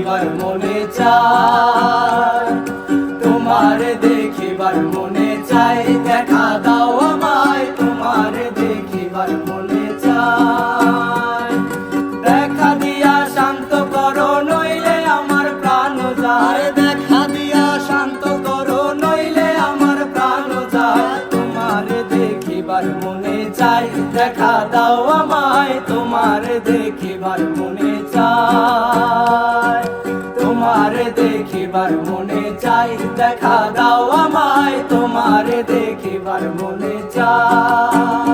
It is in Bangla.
দেখিবার মনে চায়, তোমার দেখিবার মনে চায়, দেখা দাও আমায়, তোমার দেখিবার মনে চায়। দেখা দিয়া শান্ত করো নইলে আমার প্রাণ যায়, দেখা দিয়া শান্ত করো নইলে আমার প্রাণ যায়। তোমার দেখিবার মনে চায়, দেখা দাও আমায়, তোমার দেখিবার মনে চায়, তোমার দেখিবার মনে চায়, দেখা দাও আমায়, তোমার দেখিবার মনে চায়।